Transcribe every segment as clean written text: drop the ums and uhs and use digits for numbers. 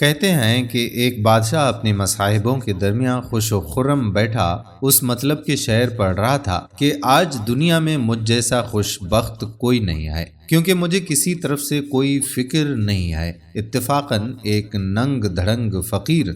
کہتے ہیں کہ ایک بادشاہ اپنے مصاحبوں کے درمیان خوش و خرم بیٹھا اس مطلب کے شعر پڑھ رہا تھا کہ آج دنیا میں مجھ جیسا خوش بخت کوئی نہیں ہے، کیونکہ مجھے کسی طرف سے کوئی فکر نہیں ہے۔ اتفاقاً ایک ننگ دھڑنگ فقیر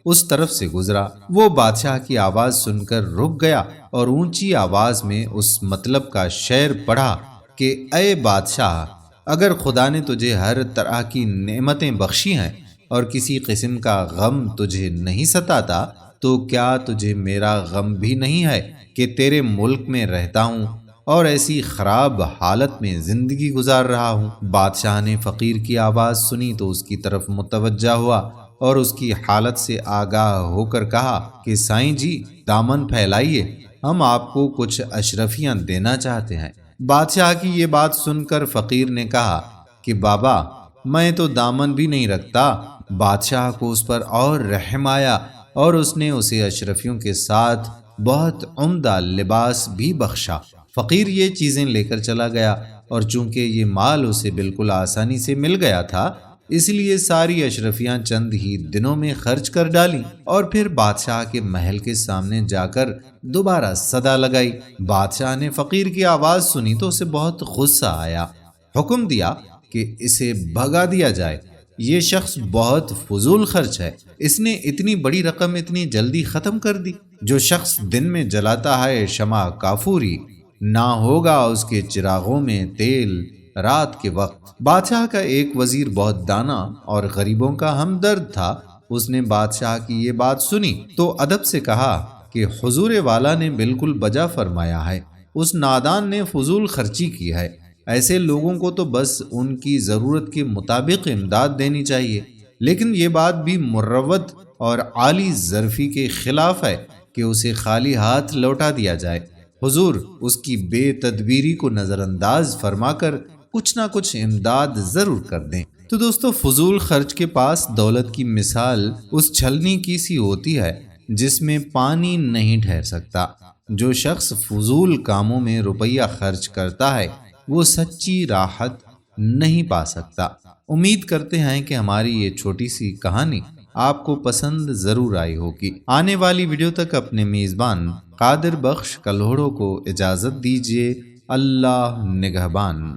اس طرف سے گزرا۔ وہ بادشاہ کی آواز سن کر رک گیا اور اونچی آواز میں اس مطلب کا شعر پڑھا کہ اے بادشاہ، اگر خدا نے تجھے ہر طرح کی نعمتیں بخشی ہیں اور کسی قسم کا غم تجھے نہیں ستاتا تو کیا تجھے میرا غم بھی نہیں ہے کہ تیرے ملک میں رہتا ہوں اور ایسی خراب حالت میں زندگی گزار رہا ہوں۔ بادشاہ نے فقیر کی آواز سنی تو اس کی طرف متوجہ ہوا اور اس کی حالت سے آگاہ ہو کر کہا کہ سائیں جی، دامن پھیلائیے، ہم آپ کو کچھ اشرفیاں دینا چاہتے ہیں۔ بادشاہ کی یہ بات سن کر فقیر نے کہا کہ بابا، میں تو دامن بھی نہیں رکھتا۔ بادشاہ کو اس پر اور رحم آیا اور اس نے اسے اشرفیوں کے ساتھ بہت عمدہ لباس بھی بخشا۔ فقیر یہ چیزیں لے کر چلا گیا اور چونکہ یہ مال اسے بالکل آسانی سے مل گیا تھا، اس لیے ساری اشرفیاں چند ہی دنوں میں خرچ کر ڈالیں اور پھر بادشاہ کے محل کے سامنے جا کر دوبارہ صدا لگائی۔ بادشاہ نے فقیر کی آواز سنی تو اسے بہت غصہ آیا، حکم دیا کہ اسے بھگا دیا جائے۔ یہ شخص بہت فضول خرچ ہے، اس نے اتنی بڑی رقم اتنی جلدی ختم کر دی۔ جو شخص دن میں جلاتا ہے شمع کافوری، نہ ہوگا اس کے چراغوں میں تیل رات کے وقت۔ بادشاہ کا ایک وزیر بہت دانا اور غریبوں کا ہمدرد تھا۔ اس نے بادشاہ کی یہ بات سنی تو ادب سے کہا کہ حضور والا نے بالکل بجا فرمایا ہے، اس نادان نے فضول خرچی کی ہے۔ ایسے لوگوں کو تو بس ان کی ضرورت کے مطابق امداد دینی چاہیے، لیکن یہ بات بھی مروت اور عالی ظرفی کے خلاف ہے کہ اسے خالی ہاتھ لوٹا دیا جائے۔ حضور اس کی بے تدبیری کو نظر انداز فرما کر کچھ نہ کچھ امداد ضرور کر دیں۔ تو دوستو، فضول خرچ کے پاس دولت کی مثال اس چھلنی کی سی ہوتی ہے جس میں پانی نہیں ٹھہر سکتا۔ جو شخص فضول کاموں میں روپیہ خرچ کرتا ہے وہ سچی راحت نہیں پا سکتا۔ امید کرتے ہیں کہ ہماری یہ چھوٹی سی کہانی آپ کو پسند ضرور آئی ہوگی۔ آنے والی ویڈیو تک اپنے میزبان قادر بخش کلہوڑو کو اجازت دیجیے۔ اللہ نگہبان۔